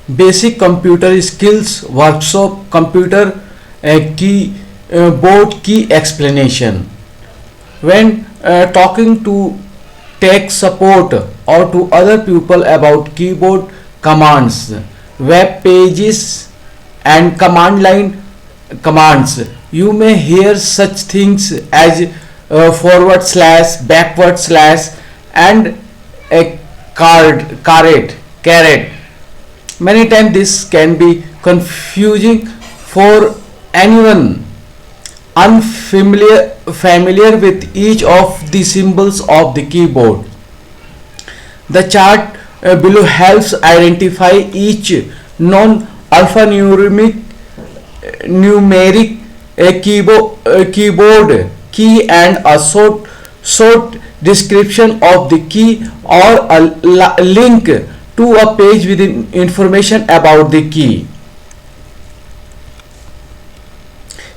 basic computer skills workshop, computer keyboard key explanation. When talking to tech support or to other people about keyboard commands, web pages, and command line commands, you may hear such things as forward slash, backward slash, and a caret. Many times this can be confusing for anyone unfamiliar with each of the symbols of the keyboard. The chart below helps identify each non-alphanumeric keyboard key and a short description of the key or a link to a page with information about the key.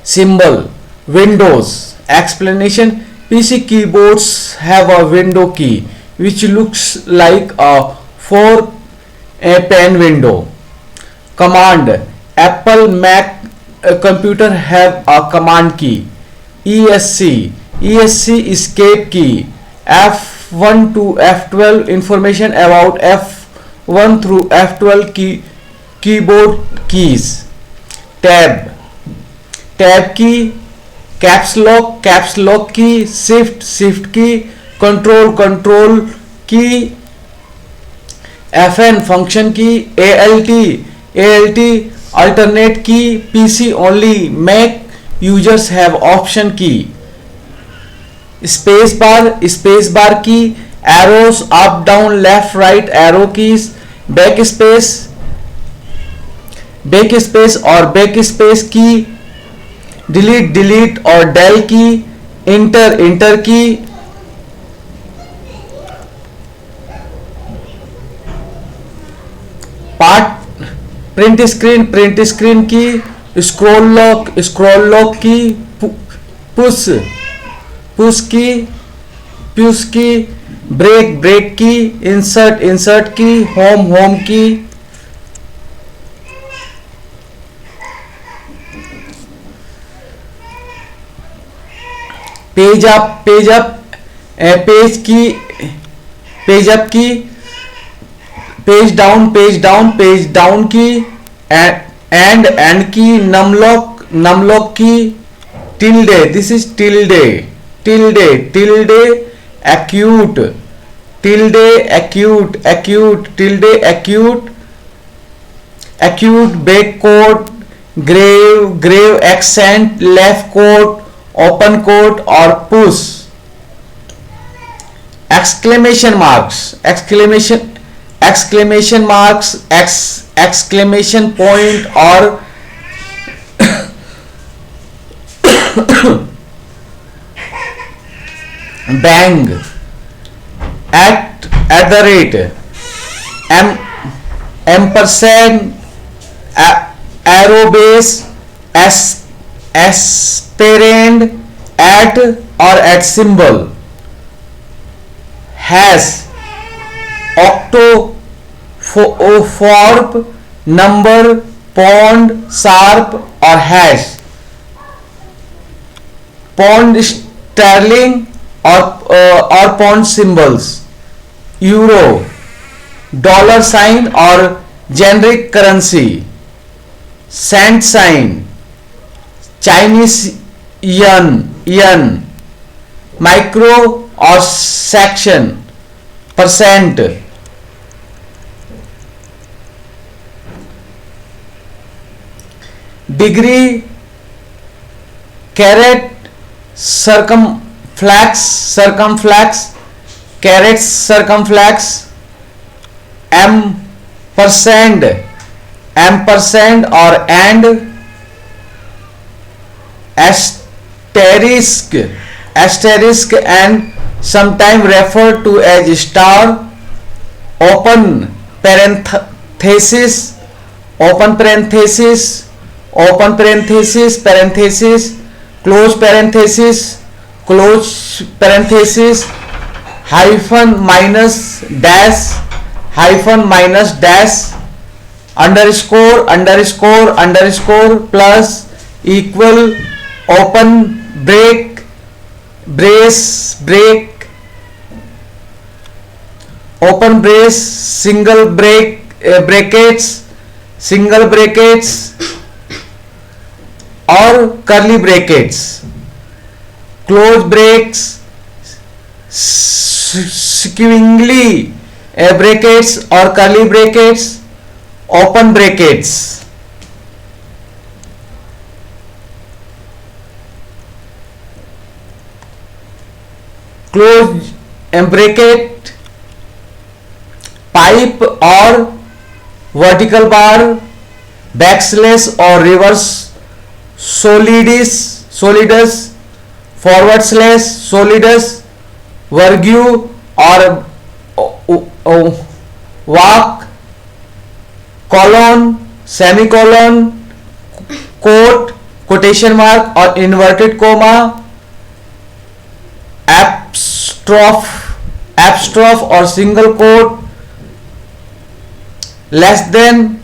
Symbol Windows explanation. PC keyboards have a window key which looks like a 4-pane window. Command Apple Mac computer have a command key. ESC escape key. F1 to F12 information about F1 through F12 keyboard keys. Tab key. Caps lock key. Shift key. Control key. FN function key. ALT alternate key. PC only Mac users have option key. Spacebar key. Arrows up, down, left, right arrow keys. Backspace or backspace key. Delete or del key. Enter key. Print screen key. Scroll lock key. Push key. Break key. Insert key. Home key. Page up page key. Page up key. Page down key. And key. Numlock key. Tilde. This is tilde. Acute. Back quote. Grave accent. Left quote. Open quote or push. Exclamation marks. Exclamation point or bang. At the rate. Ampersand. Arrow base. Aspirand. At or at symbol. Hash. Octo. Forb. Number. Pond. Sharp or hash. Pound sterling or pound symbols. Euro. Dollar sign or generic currency. Cent sign. Chinese yuan. Micro or section. Percent. Degree. Caret. Circumflex. Caret circumflex. Ampersand or and. Asterisk and sometimes referred to as star. Open parenthesis. Close parenthesis. Hyphen minus dash. underscore underscore underscore plus equal open break brace break open brace single break brackets single brackets or curly brackets, close breaks, squiggly brackets or curly brackets, open brackets. Close bracket, pipe or vertical bar, backslash or reverse solidus, forward slash solidus, virgule or walk, colon, semicolon, quote, quotation mark or inverted comma, apostrophe or single quote, less than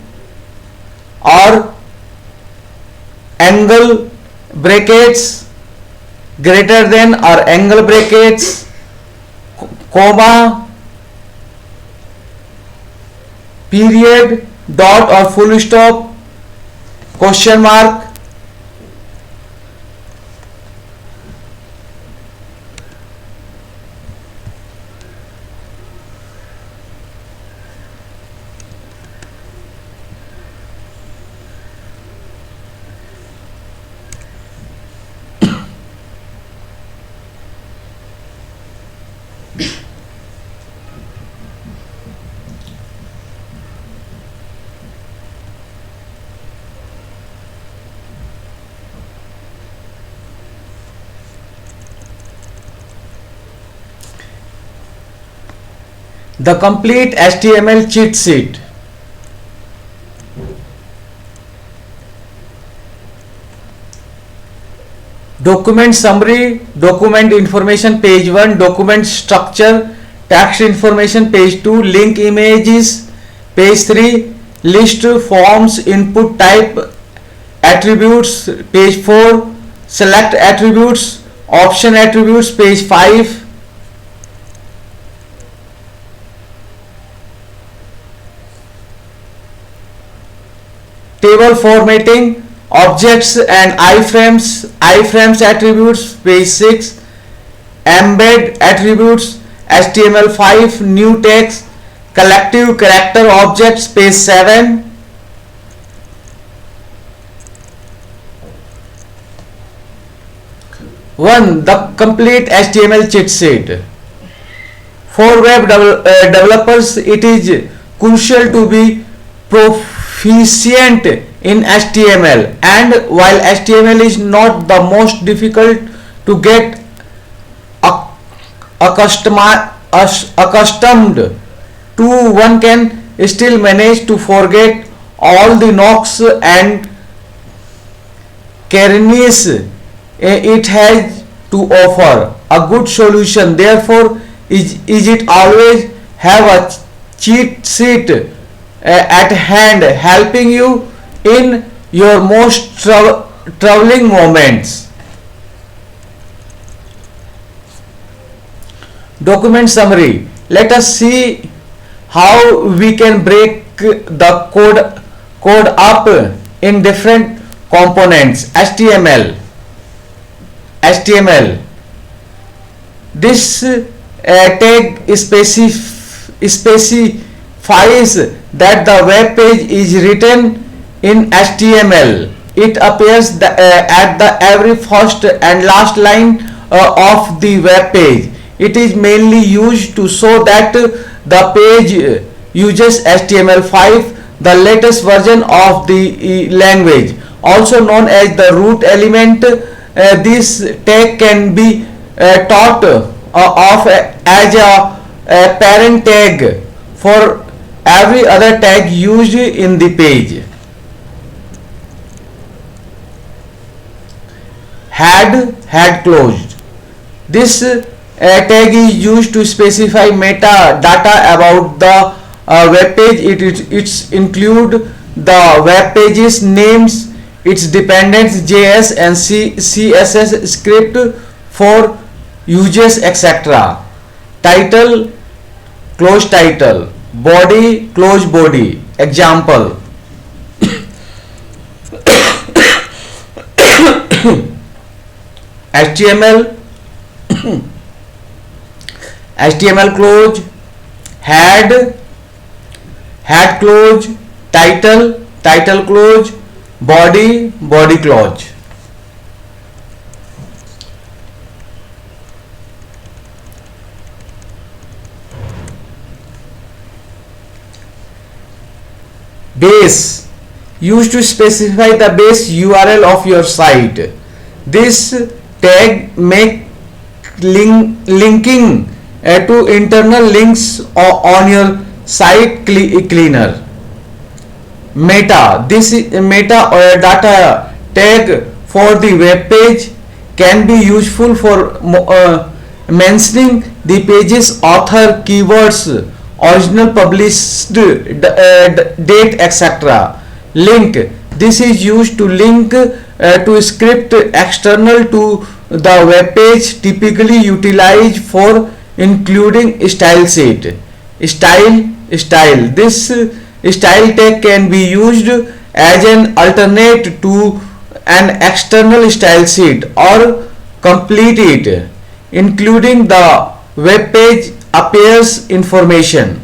or angle brackets, greater than or angle brackets, comma, period, dot or full stop, question mark. The complete HTML cheat sheet. Document summary, document information page 1, document structure, text information page 2, link images page 3, list forms input type attributes page 4, select attributes option attributes page 5. Table formatting, objects and iframes attributes page 6, embed attributes HTML5 new text, collective character objects page 7. One, the complete HTML cheat sheet. For web developers, it is crucial to be proficient in HTML, and while HTML is not the most difficult to get accustomed to, one can still manage to forget all the knocks and crannies it has to offer. A good solution therefore is it always have a cheat sheet at hand, helping you in your most troubling moments. Document summary. Let us see how we can break the code up in different components. HTML. This tag specifies that the web page is written in HTML. It appears at the every first and last line of the web page. It is mainly used to show that the page uses HTML5, the latest version of the language, also known as the root element. This tag can be thought of as a parent tag for every other tag used in the page. Head closed. This tag is used to specify metadata about the web page. It include the web page's names, its dependents, JS and CSS script for uses, etc. Title, close title, body, close body. Example: HTML, HTML close, head, head close, title, title close, body, body close. Base, used to specify the base URL of your site. This tag make linking to internal links on your site cleaner. Meta, this is meta data tag for the web page, can be useful for mentioning the page's author, keywords, original published date, etc. Link, this is used to link to script external to the web page, typically utilized for including style sheet. Style, this style tag can be used as an alternate to an external style sheet or complete it, including the web page appears information.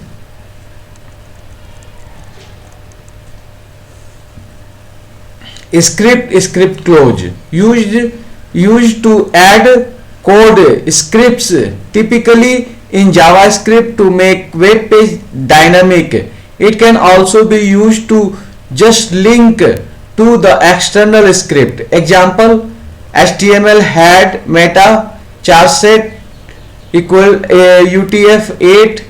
Script close, used to add code scripts, typically in JavaScript, to make web page dynamic. It can also be used to just link to the external script. Example: HTML head meta charset equal UTF-8,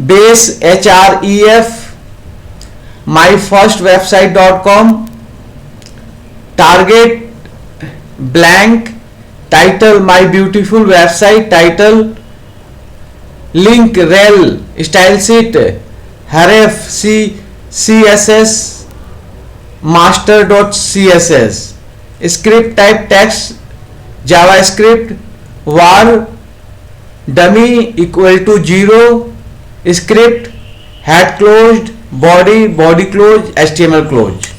base href myfirstwebsite.com, target blank, title my beautiful website title, link rel style sheet href css master.css, script type text JavaScript, var dummy equal to 0, script head closed, body closed, HTML closed.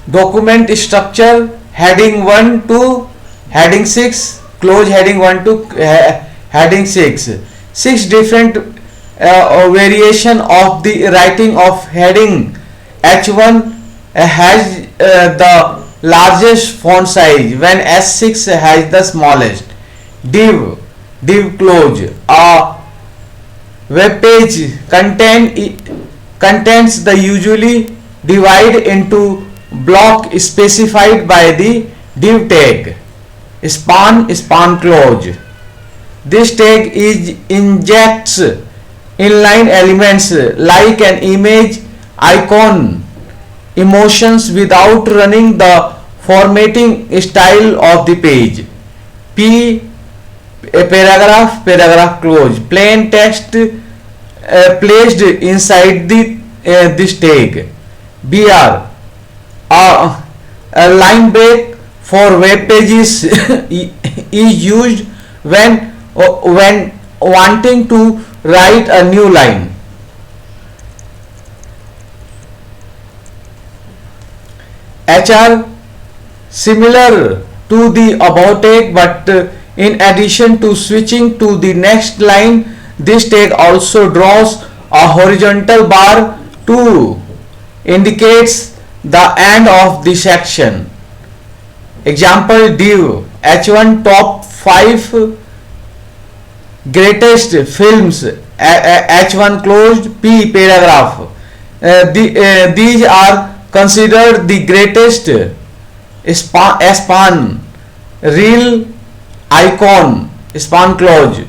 Document structure: heading 1 to heading 6, close heading 1 to heading 6. 6 different variation of the writing of heading. H1 has the largest font size, when S6 has the smallest. Div close, a web page contains the usually divide into block specified by the div tag. Span close, this tag injects inline elements like an image, icon, emotions without running the formatting style of the page. Paragraph close, plain text placed inside this tag. Br, a line break for web pages is used when wanting to write a new line. HR, similar to the above tag, but in addition to switching to the next line, this tag also draws a horizontal bar to indicates the end of the section. Example: div H1 top 5 greatest films, H1 closed, P paragraph. These are considered the greatest span reel icon, span close,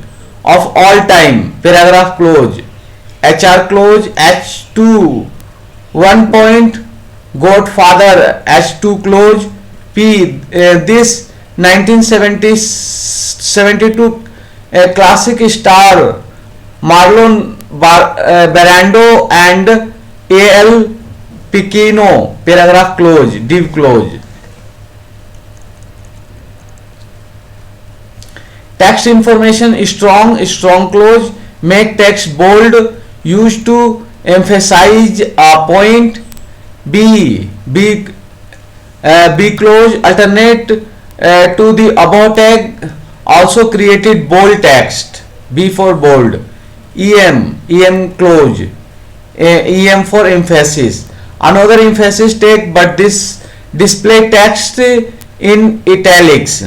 of all time, paragraph close. HR close, H2 1 point, Godfather, H2 close, P. This 1972 a classic star Marlon Brando and Al Pacino. Paragraph close, div close. Text information strong close. Make text bold. Used to emphasize a point. B close. Alternate to the above tag. Also created bold text. B for bold. Em close. Em for emphasis. Another emphasis tag, but this display text in italics.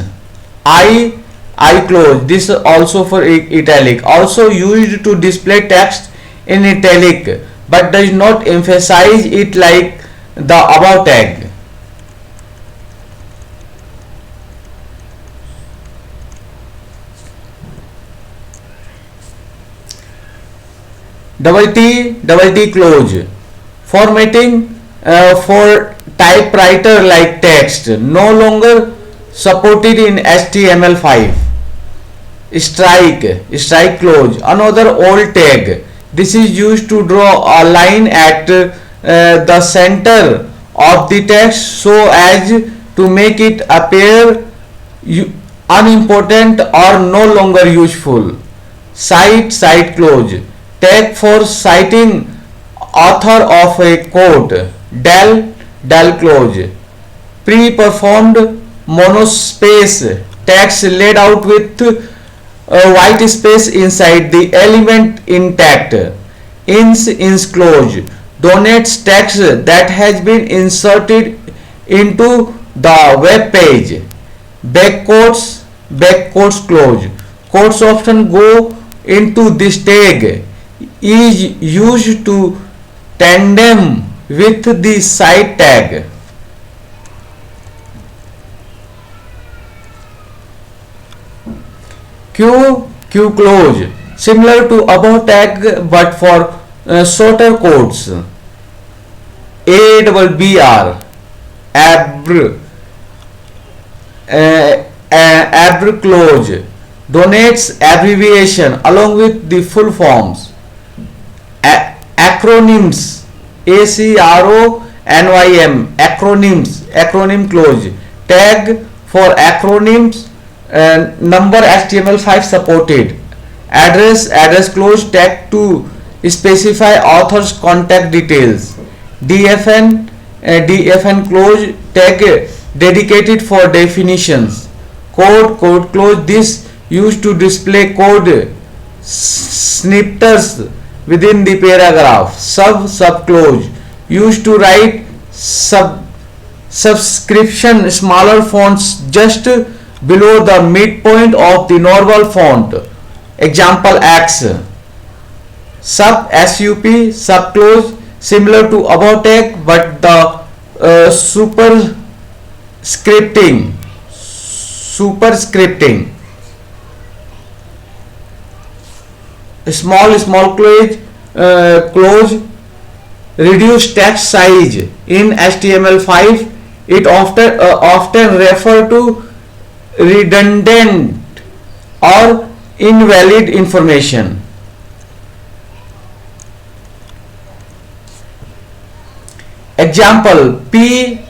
I close. This also for italic. Also used to display text in italic, but does not emphasize it like the above tag. Double T close. Formatting for typewriter like text no longer supported in HTML5. Strike close. Another old tag. This is used to draw a line at the center of the text so as to make it appear unimportant or no longer useful. Cite close. Tag for citing author of a quote. Del close. Pre-performed monospace text laid out with a white space inside the element intact. Ins close. Donates text that has been inserted into the web page. Backquotes close. Quotes often go into this tag. Is used to tandem with the cite tag. Q close. Similar to above tag but for shorter quotes. ABBR abr close. Donates abbreviation along with the full forms. Acronyms acronym close. Tag for acronyms number HTML5 supported. Address close. Tag to specify author's contact details. DFN close. Tag dedicated for definitions. Code close. This used to display code snippets within the paragraph. Sub close. Used to write subscription smaller fonts just below the midpoint of the normal font. Example X. Sup close. Similar to above tag but the superscripting. Small close. Reduce text size in HTML5. It often refer to redundant or invalid information. Example P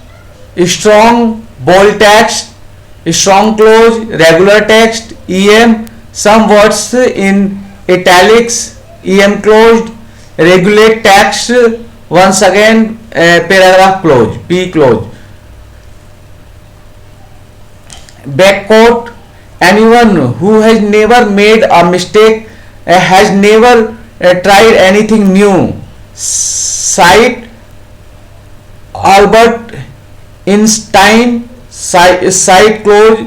strong bold text, strong close, regular text. EM some words in italics. EM closed. Regulate text. Once again paragraph close. P close. Backquote. Anyone who has never made a mistake has never tried anything new. Cite Albert Einstein. Cite close.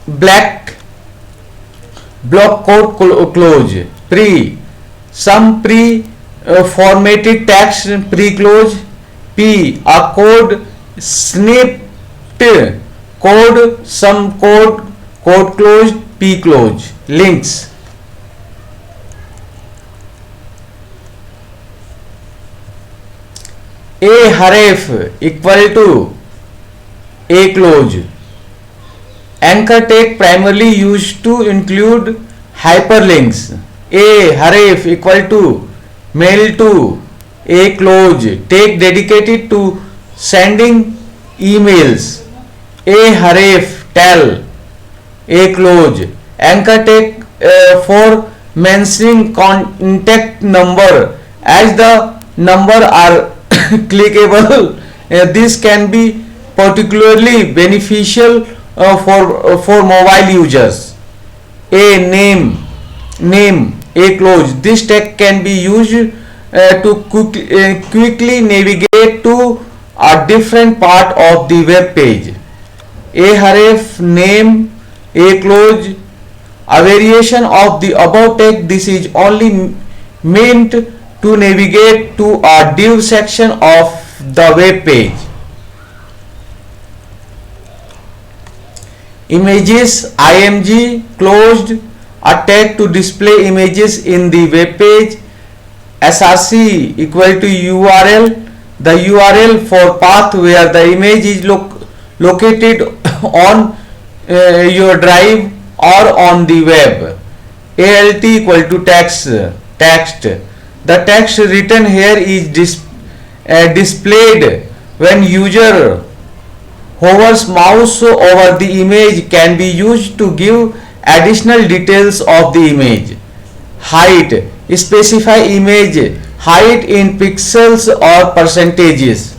Block quote close. Some formatted text. Pre-close. P a code snipped. Code some code closed. P close. Links. A href equal to A close. Anchor tag primarily used to include hyperlinks. A href equal to mail to a close tag dedicated to sending emails. A href tell a close anchor tag for mentioning contact number as the number are clickable. This can be particularly beneficial for mobile users. A name a close. This tag can be used to quickly navigate to a different part of the web page. A href name a close a variation of the above tag. This is only meant to navigate to a div section of the web page. Images img closed a tag to display images in the web page. Src equal to url the url for path where the image is located on your drive or on the web. Alt equal to text. The text written here is displayed when user hovers mouse over the image. Can be used to give additional details of the image. Height specify image height in pixels or percentages.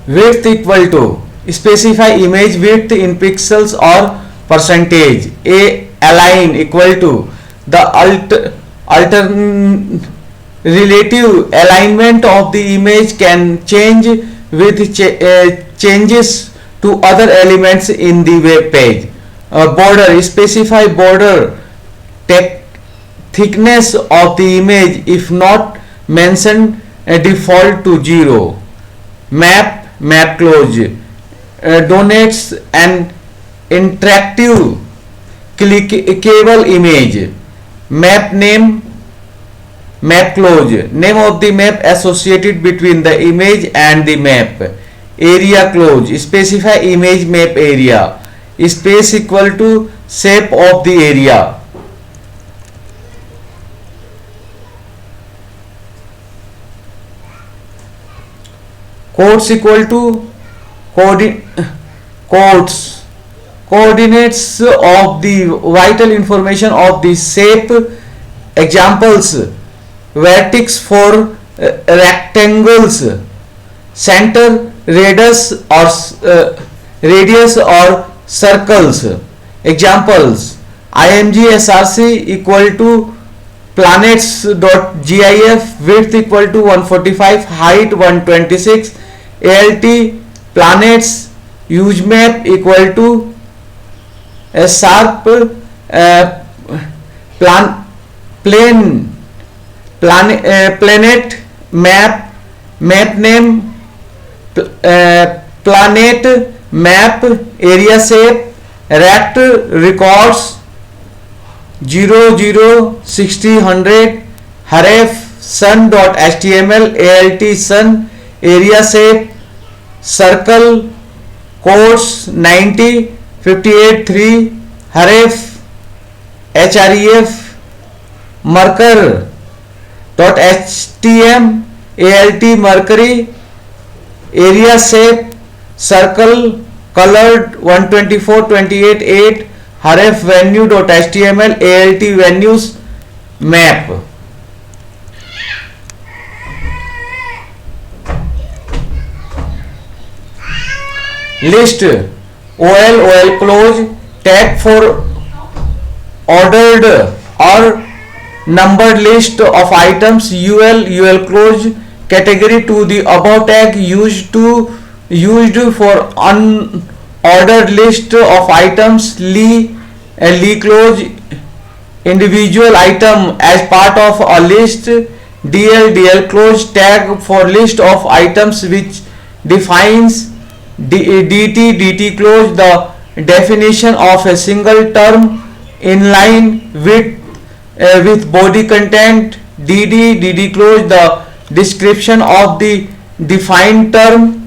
Width equal to specify image width in pixels or percentage. A align equal to the relative alignment of the image can change with changes to other elements in the web page. Border specify border thickness of the image if not mentioned default to 0. Map close donates an interactive clickable image. Map name map close name of the map associated between the image and the map. Area close specify image map area. Space equal to shape of the area. Quotes equal to coordinates of the vital information of the shape. Examples: vertex for rectangles, center radius or circles. Examples: img src equal to planets.gif, width equal to 145, height 126. alt planets usemap equal to a sharp planet map name planet map area shape rect records 0 0 60 100 href sun.html alt sun area shape circle quotes 90 58 3 href href marker.htm alt mercury area shape circle colored 124 28 8 href venue.html alt venues map. List ol close tag for ordered or numbered list of items. ul close category to the above tag used for unordered list of items. Lee close individual item as part of a list. dl close tag for list of items which defines. dt close the definition of a single term in line with body content. dd close the description of the defined term.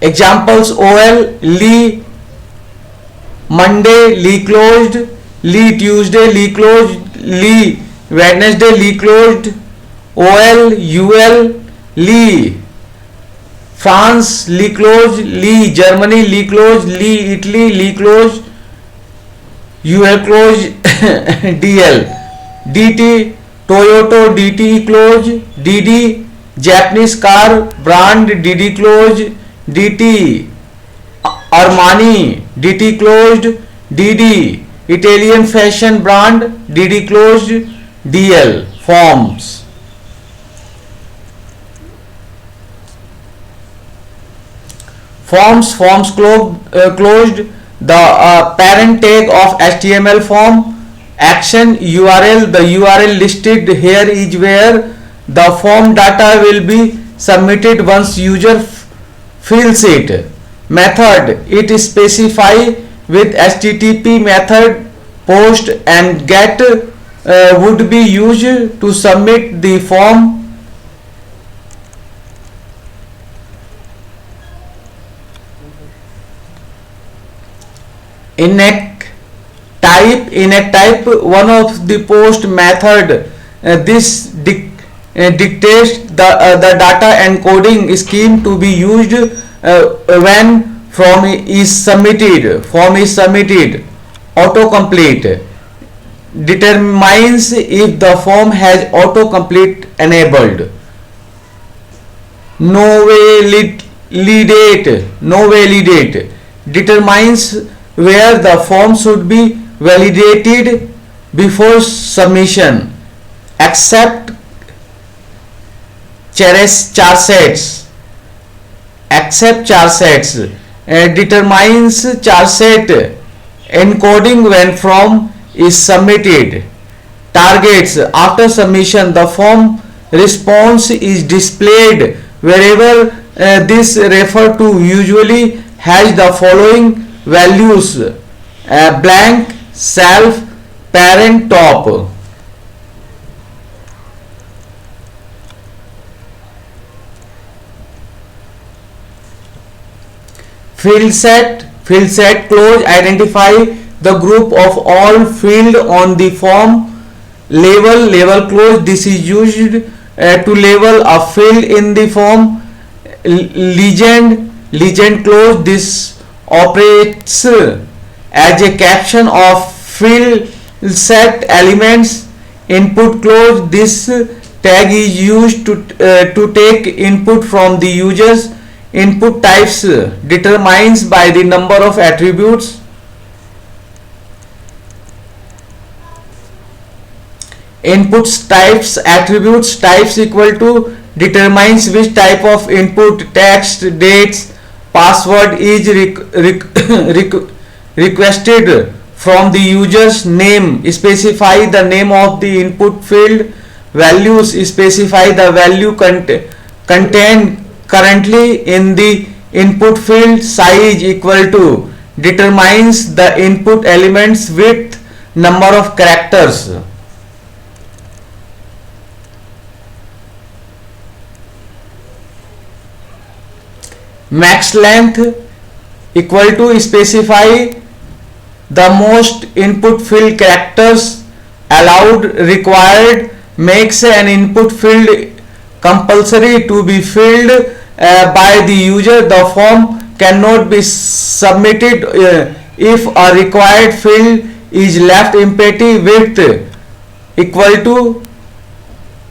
Examples: OL, Lee Monday, Lee closed; Lee Tuesday, Lee closed; Lee Wednesday, Lee closed; OL, UL, Lee France, Lee closed; Lee Germany, Lee closed; Lee Italy, Lee closed; UL closed. DL DT Toyota, DT closed; DD Japanese car brand, DD closed; DT Armani, DT closed; DD Italian fashion brand, DD closed. DL forms. Forms closed. The parent tag of HTML form. Action URL. The URL listed here is where the form data will be submitted once user fills it. Method: it specify with HTTP method. Post and get would be used to submit the form. Inect type one of the post method. This dictates the data encoding scheme to be used when form is submitted. Autocomplete determines if the form has autocomplete enabled. No validate determines where the form should be validated before submission. Accept charsets determines charset encoding when form is submitted. Targets: after submission the form response is displayed wherever this refer to usually has the following values: blank, self, parent, top. Field set close identify the group of all field on the form. Label close, this is used to label a field in the form. Legend close, this operates as a caption of field set elements. Input close, this tag is used to take input from the users. Input types determines by the number of attributes. Inputs types attributes types equal to determines which type of input, text, dates, password is requested from the user's name. Specify the name of the input field. Values specify the value contained currently in the input field. Size equal to determines the input elements width, number of characters. Max length equal to specify the most input field characters allowed required. Makes an input field compulsory to be filled by the user. The form cannot be submitted if a required field is left empty. Width equal to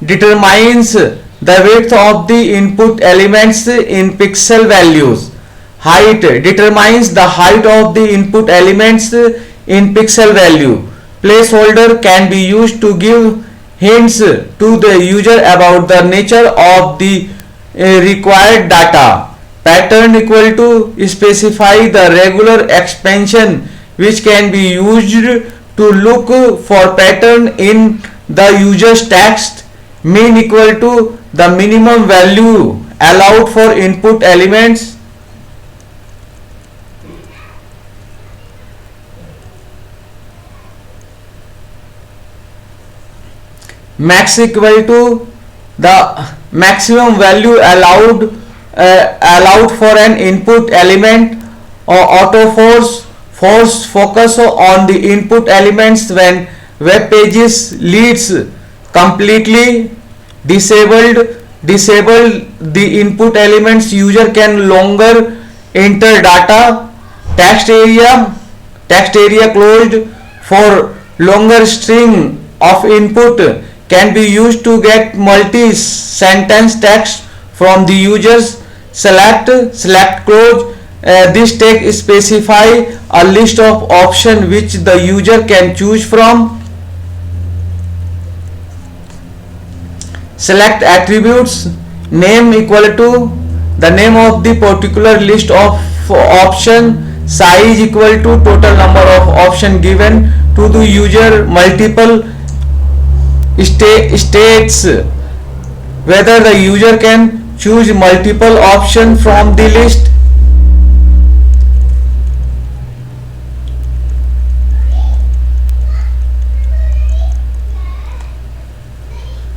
determines the width of the input elements in pixel values. Height determines the height of the input elements in pixel value. Placeholder can be used to give hints to the user about the nature of the required data. Pattern equal to specify the regular expansion which can be used to look for pattern in the user's text. Mean equal to the minimum value allowed for input elements. max equal to the maximum value allowed for an input element, or auto force focus on the input elements when web pages leads completely disabled the input elements. User can longer enter data. Text area closed for longer string of input can be used to get multi-sentence text from the users. Select close. This text specify a list of options which the user can choose from. Select attributes. Name equal to the name of the particular list of option. Size equal to total number of option given to the user. Multiple states whether the user can choose multiple options from the list.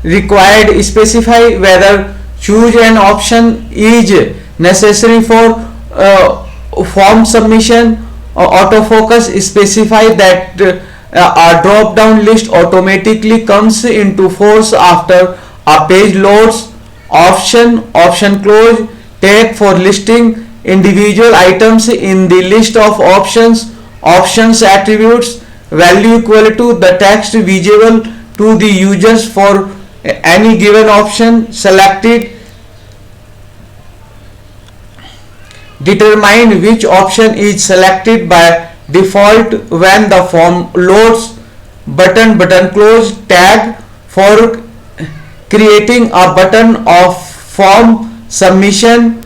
Required. Specify whether choose an option is necessary for form submission. Autofocus. Specify that a drop down list automatically comes into force after a page loads. Option close. Tag for listing individual items in the list of options attributes. Value equal to the text visible to the users for any given option selected. Determine which option is selected by default when the form loads. Button close. Tag for creating a button of form submission.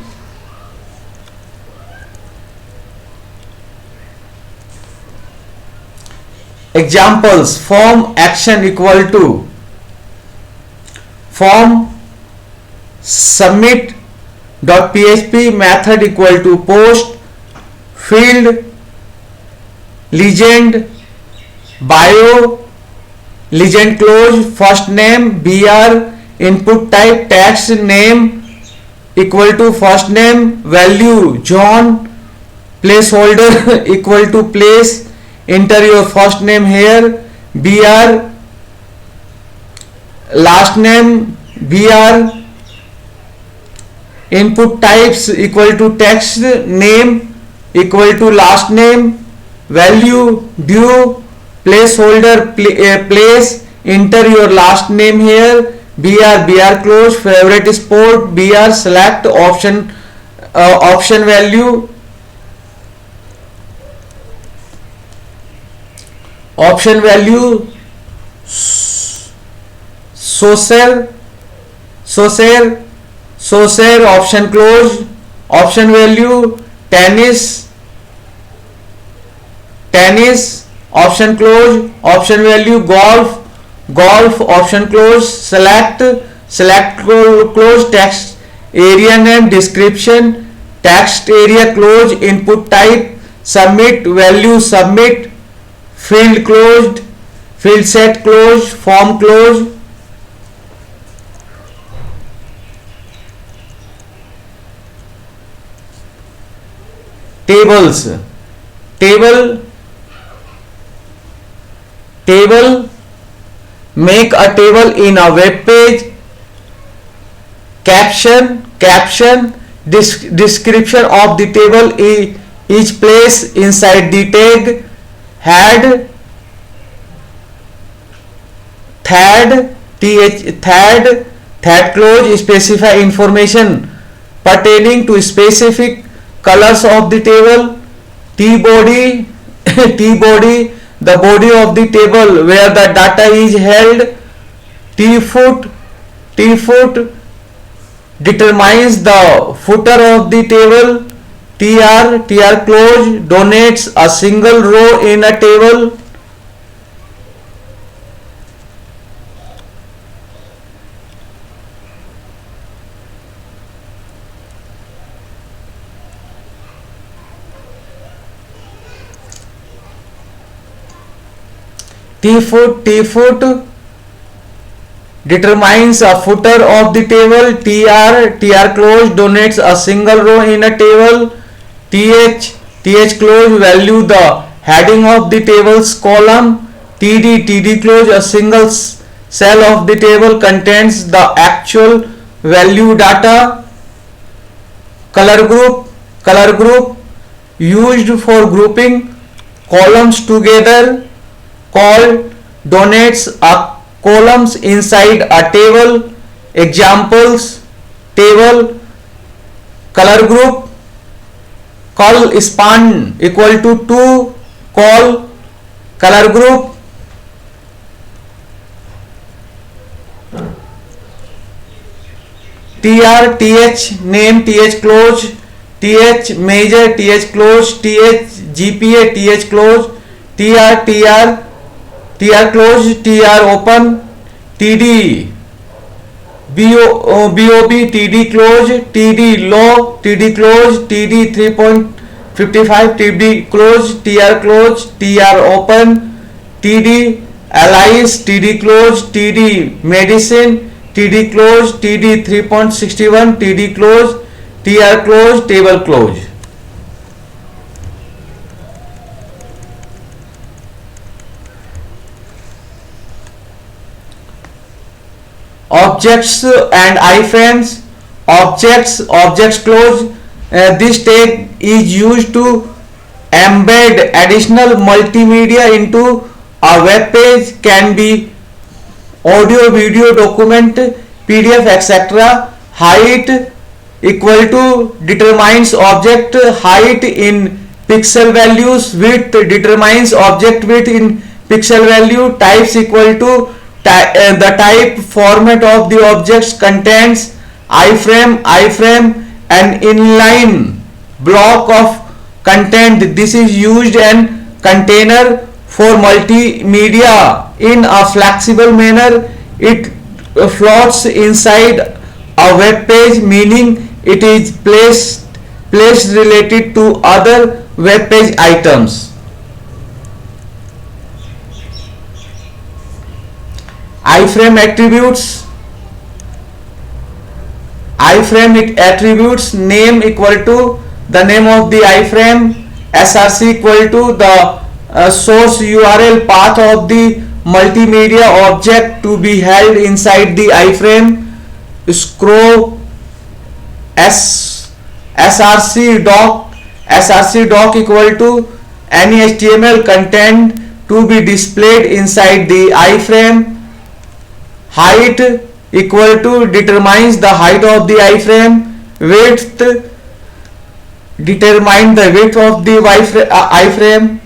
Examples. Form action equal to form submit.php method equal to post field legend bio legend close. First name br. Input type text. Name equal to first name. Value John. Placeholder equal to place. Enter your first name here. Br. Last name br. Input types equal to text. Name equal to last name. Value due. Placeholder place. Enter your last name here. br close. Favorite sport br. Select option value. Option value Saucer option close. Option value tennis option close. Option value golf option close. Select close. Text area name description. Text area close. Input type submit. Value submit. Field closed. Field set closed. Form closed. Tables. Table. Make a table in a web page. Caption. Description of the table is placed inside the tag. Head. Third close. Specify information pertaining to specific colors of the table. T-body. The body of the table where the data is held. T-foot determines the footer of the table. TR close donates a single row in a table. T-foot determines a footer of the table. Tr close denotes a single row in a table. Th close value the heading of the table's column. Td close a single cell of the table contains the actual value data. Color group used for grouping columns together. Call denotes a columns inside a table. Examples: table color group col span equal to 2 col color group. Th name th close, th major th close, th gpa th close, tr close, tr open, td bob td close, td low, td close, td 3.55, td close, tr close, tr open, td allies, td close, td medicine, td close, td 3.61, td close, tr close, table close. Objects and iframes. Objects close. This tag is used to embed additional multimedia into a web page. Can be audio, video, document, pdf, etc. Height equal to determines object height in pixel values. Width determines object width in pixel value. Types equal to the type format of the objects. Contains iframe an inline block of content. This is used as container for multimedia in a flexible manner. It floats inside a web page, meaning it is placed related to other web page items. Iframe attributes. Iframe attributes: name equal to the name of the iframe, src equal to the source url path of the multimedia object to be held inside the iframe. Scroll src doc equal to any html content to be displayed inside the iframe. Height equal to determines the height of the iframe. Width determines the width of the iframe.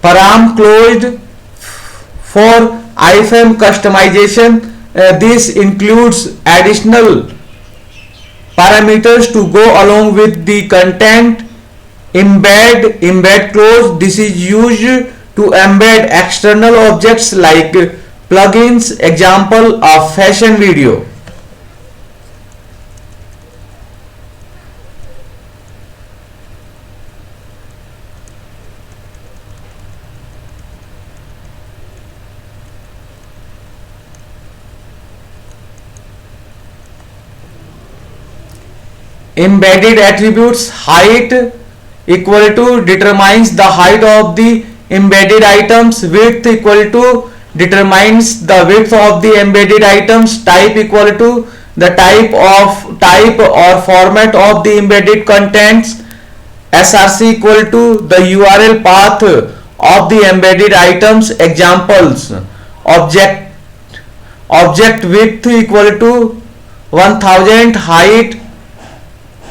Param closed for iframe customization. This includes additional parameters to go along with the content. Embed close. This is used to embed external objects like plugins. Example, a fashion video. Embedded attributes. Height equal to determines the height of the embedded items. Width equal to determines the width of the embedded items. Type equal to the type or format of the embedded contents. src equal to the url path of the embedded items. Examples: object width equal to 1000, height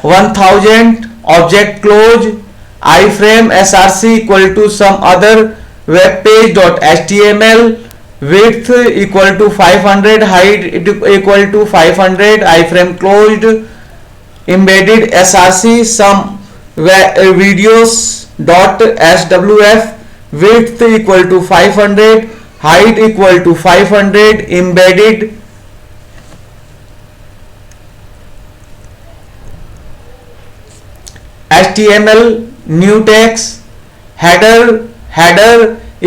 1000, object close. Iframe src equal to some other web page.html. Width equal to 500, height equal to 500, iframe closed. Embedded src some videos.swf. Width equal to 500, height equal to 500, embedded. HTML new text header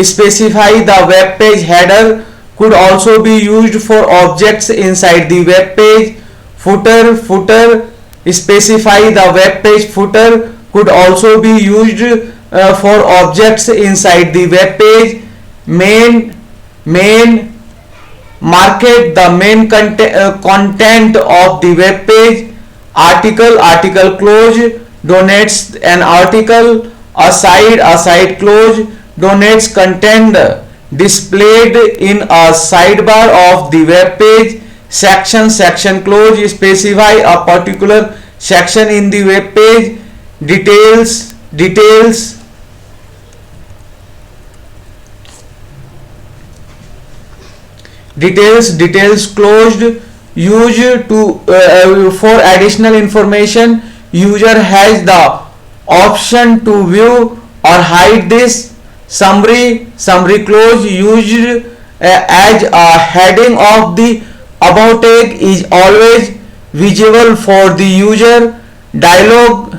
specify the web page. Header could also be used for objects inside the web page. Footer specify the web page. Footer could also be used for objects inside the web page. Main market the main content of the web page. Article close donates an article. Aside close donates content displayed in a sidebar of the web page. Section close specify a particular section in the web page. Details closed used to for additional information. User has the option to view or hide this. Summary close used as a heading of the about tag is always visible for the user. Dialog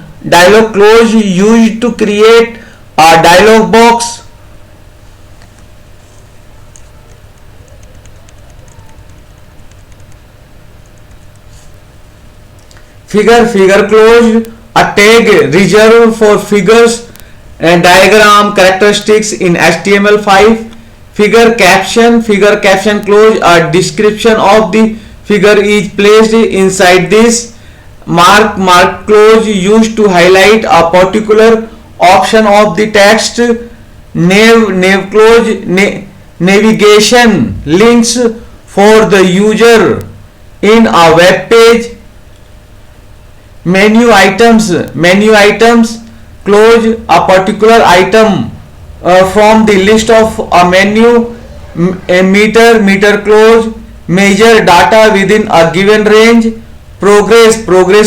close used to create a dialog box. Figure closed a tag reserved for figures and diagram characteristics in HTML5. Figure caption close a description of the figure is placed inside this. Mark close used to highlight a particular option of the text. Nav close navigation links for the user in a web page. Menu items close a particular item from the list of a menu. Meter close measure data within a given range. Progress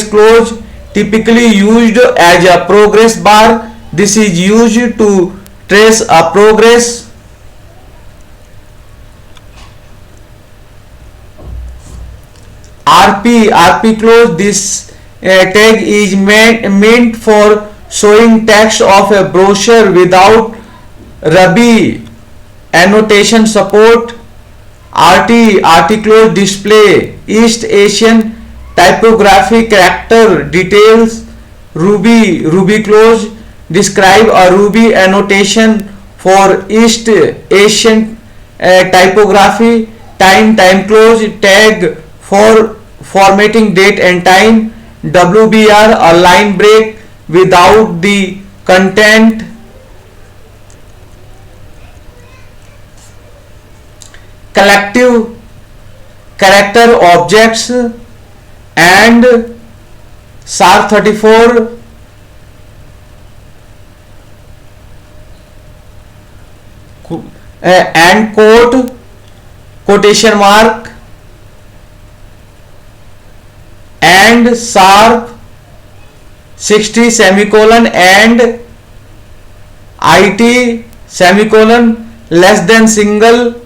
close typically used as a progress bar. This is used to trace a progress. RP close this tag is meant for showing text of a brochure without Ruby annotation support. RT close display East Asian typography character details. Ruby close describe a Ruby annotation for East Asian typography. Time close tag for formatting date and time. WBR a line break without the content. Collective character objects and SAR34 and quotation mark and sharp 60 semicolon and IT semicolon less than single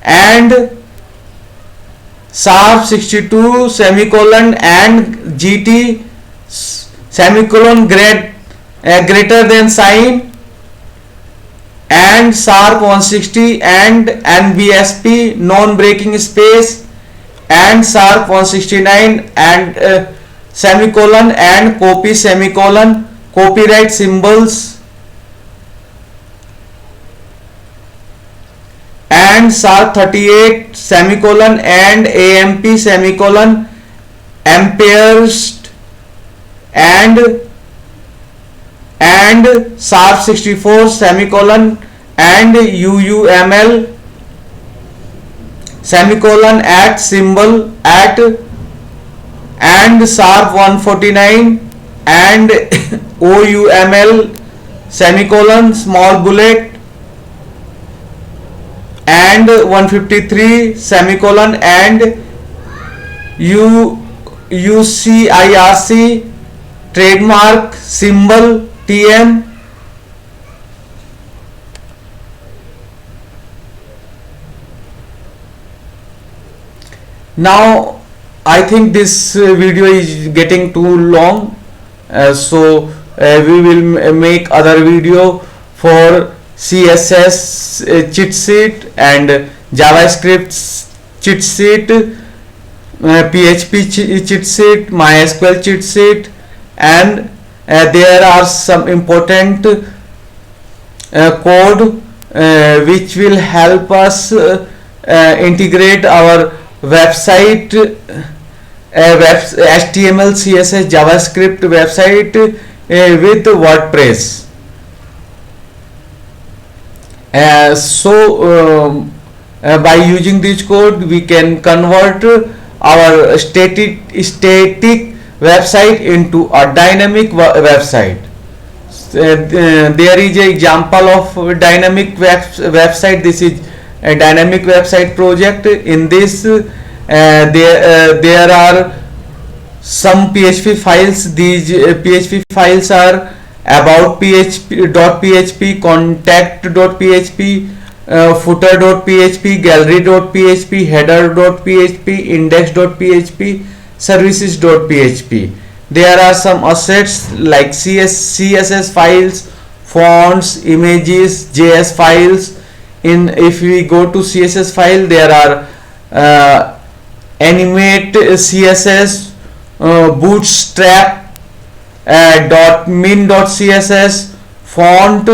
and sharp 62 semicolon and GT semicolon greater than sign and sharp 160 and NBSP non-breaking space and sharp 169 and semicolon and copy semicolon copyright symbols and sharp 38 semicolon and AMP semicolon amperes and sharp 64 semicolon and UUML semicolon at symbol at and sharp 149 and OUML semicolon small bullet and 153 semicolon and UCIRC trademark symbol TM. Now I think this video is getting too long, we will make other video for CSS cheat sheet and JavaScript cheat sheet, PHP cheat sheet, MySQL cheat sheet, and there are some important code which will help us integrate our website, HTML, CSS, JavaScript website with WordPress. By using this code, we can convert our static website into a dynamic website. There is an example of dynamic website. This is a dynamic website project. In this, there are some PHP files. These PHP files are about php.php, contact.php, footer.php, gallery.php, header.php, index.php, services.php. There are some assets like CSS files, fonts, images, JS files. If we go to CSS file, there are animate CSS, bootstrap, .min.css, font,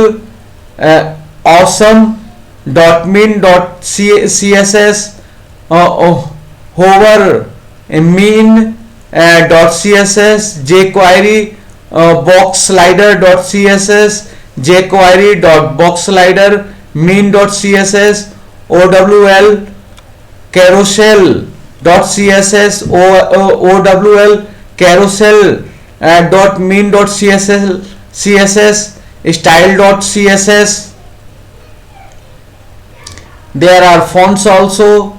awesome.min.css, hover mean .css, jQuery, boxslider.css, jQuery.boxslider, mean.css, owl, carousel.css, owl, carousel .mean.css, style.css. There are fonts also,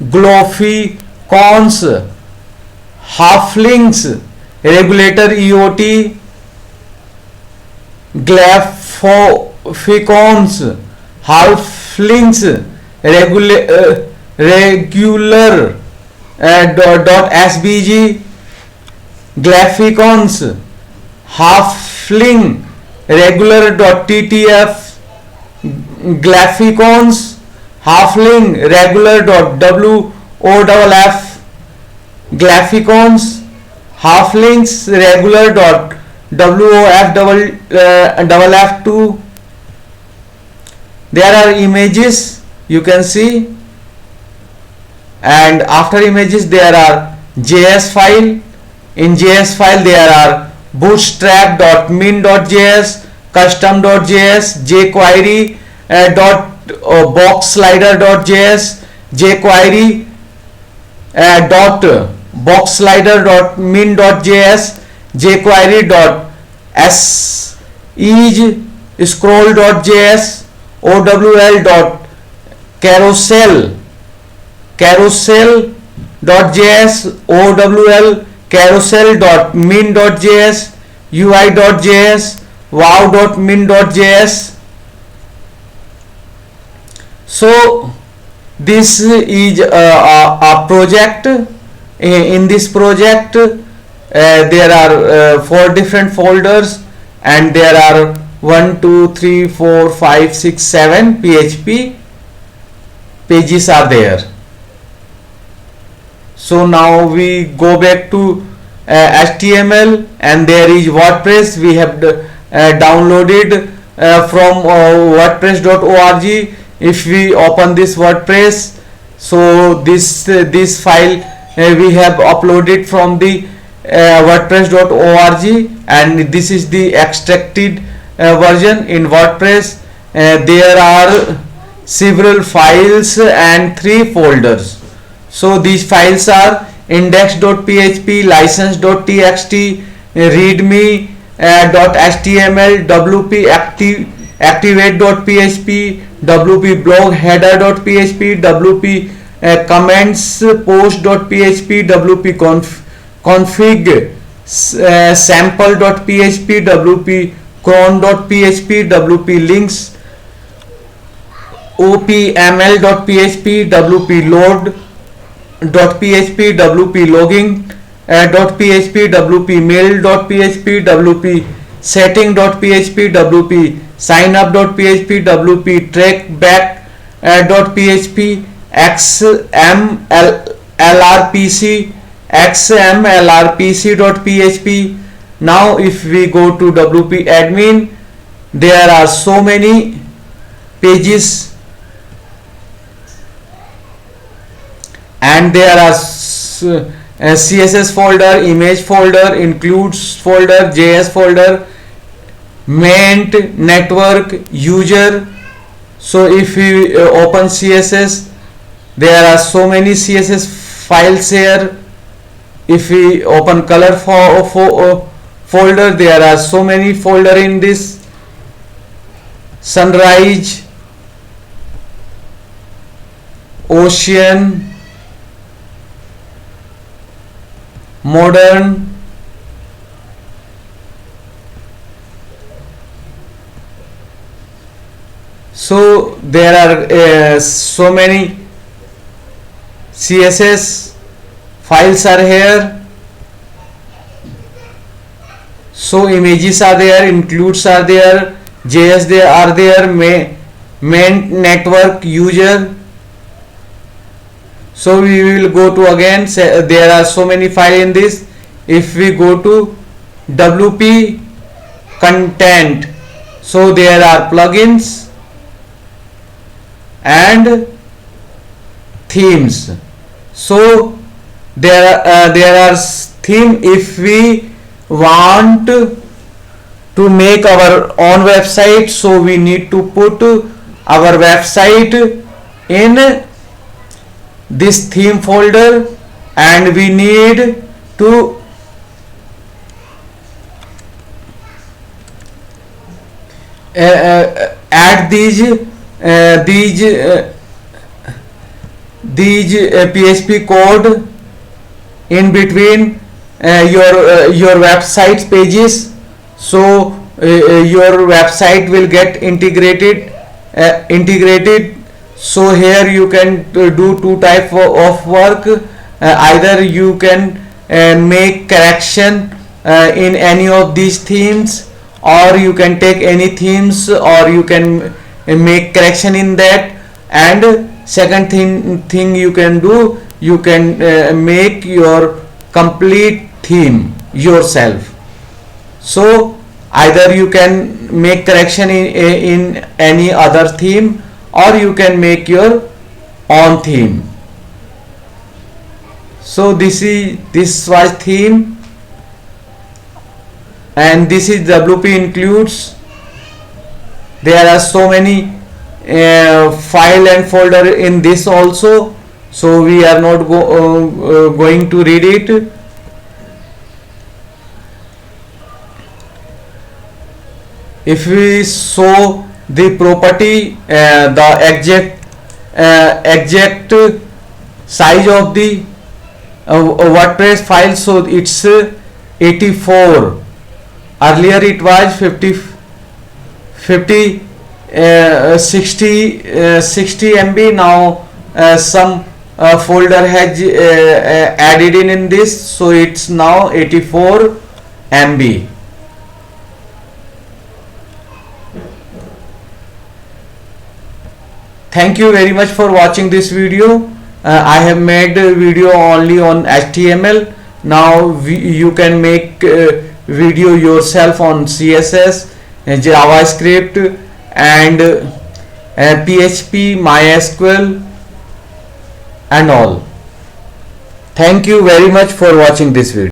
Glophi-cons, halflinks, regulator EOT, Glophi-cons, halflinks, regular .svg, Glophi-cons, halfling, regular.ttf, Glophi-cons, halfling, regular.woff, Glophi-cons, halflinks, regular.woff2. There are images, you can see, and after images there are JS file. In JS file there are bootstrap.min.js, custom.js, jQuery boxslider.js, jQuery boxslider.min.js, jQuery.ease scroll.js, carousel.js, owl carousel.min.js, ui.js, wow.min.js. So this is a project. In this project there are 4 different folders, and there are 1 2 3 4 5 6 7 PHP pages are there. So now we go back to HTML, and there is WordPress. We have downloaded from wordpress.org. If we open this WordPress, so this file we have uploaded from the wordpress.org, and this is the extracted version. In WordPress there are several files and 3 folders. So these files are index.php, license.txt, readme.html, wp activate.php, wp blog header.php, wp comments post.php, wp config sample.php, wp cron.php, wp links opml.php, wp load dot php wp logging dot php wp mail dot php wp setting dot php wp sign up dot php wp track back dot php xmlrpc xmlrpc.php. Now if we go to wp admin, there are so many pages and there are css folder, image folder, includes folder, js folder, main network, user. So if we open css, there are so many css files here. If we open color folder, there are so many folder in this. Sunrise, ocean, modern, so there are so many css files are here. So images are there, includes are there, js they are there, main network, user. So we will go to again, there are so many files in this. If we go to wp content, so there are plugins and themes. So there are theme. If we want to make our own website, so we need to put our website in this theme folder, and we need to add these PHP code in between your website pages. So your website will get integrated. So here you can do two type of work. Either you can make correction in any of these themes, or you can take any themes, or you can make correction in that. And second thing you can do, you can make your complete theme yourself. So either you can make correction in any other theme, or you can make your own theme. So this was theme, and this is wp includes. There are so many file and folder in this also, so we are not going to read it. If we show the property, the exact size of the WordPress file, so it's 84. Earlier it was 60 MB. Now some folder has added in this, so it's now 84 MB. Thank you very much for watching this video. I have made a video only on HTML. Now you can make video yourself on CSS, JavaScript, and PHP, MySQL, and all. Thank you very much for watching this video.